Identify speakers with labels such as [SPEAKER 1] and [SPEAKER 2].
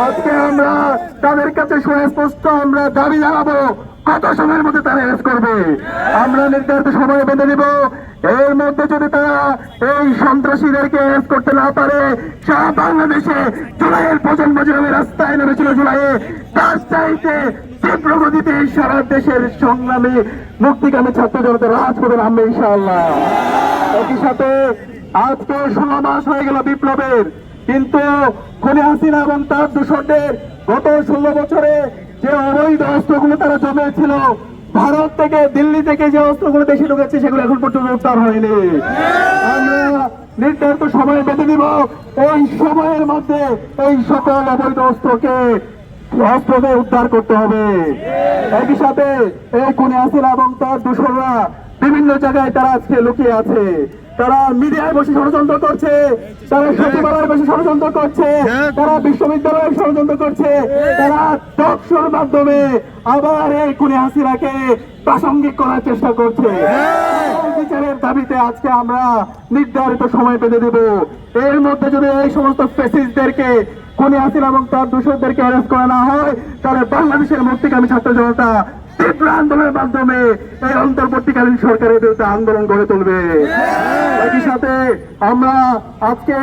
[SPEAKER 1] আজকে আমরা তাদের কাছে সুস্পষ্ট আমরা দাবি জানাবো কত সময়ের মধ্যে তারা অ্যারেস্ট করবে। আমরা নির্ধারিত সময় বেঁধে দিব। এর মধ্যে যদি তারা এই সন্ত্রাসীদেরকে অ্যারেস্ট করতে না পারে, সারা বাংলাদেশে জুলাইয়ের প্রজন্ম যেভাবে রাস্তায় নেমেছিল জুলাইয়ে, তার চাইতে তীব্র গতিতে সারা দেশের সংগ্রামী মুক্তিকামী ছাত্র জনতা রাজপথে নামবে ইনশাআল্লাহ। একই সাথে আজকে 16 মাস হয়ে গেল বিপ্লবের, কিন্তু খুনি হাসিনা এবং তার দূষণদের গত 16 বছরে যে অবৈধ অস্ত্রগুলো তারা জমিয়েছিল, ভারত থেকে দিল্লি থেকে যে অস্ত্রগুলো দেশে ঢুকেছে সেগুলো এখন পর্যন্ত উদ্ধার হয়নি। আমরা নির্ধারিত সময় বেঁধে দিব। এই সময়ের মধ্যে এই সকল অবৈধ অস্ত্রকে উদ্ধার করতে হবে। একই সাথে এই খুনি হাসিনা এবং তার দূষণরা বিভিন্ন জায়গায় তারা আজকে লুকিয়ে আছে। তারা মিডিয়ায় বসে ষড়যন্ত্র করছে, তারা সচিবালয়ে বসে ষড়যন্ত্র করছে, তারা বিশ্ববিদ্যালয়ে ষড়যন্ত্র করছে, তারা টকশোর মাধ্যমে আবার এই খুনি হাসিনাকে প্রাসঙ্গিক করার চেষ্টা করছে। বিচারের দাবিতে আজকে আমরা নির্ধারিত সময় বেঁধে দেব। এর মধ্যে যদি এই সমস্ত ফ্যাসিস্টদেরকে, খুনি হাসিনা এবং তার দূষণদেরকে অ্যারেস্ট করা না হয়, তাহলে বাংলাদেশের মুক্তিকামী ছাত্র জনতা তীব্র আন্দোলনের মাধ্যমে এই অন্তর্বর্তীকালীন সরকারের বিরুদ্ধে আন্দোলন গড়ে তুলবে। একই সাথে আমরা আজকে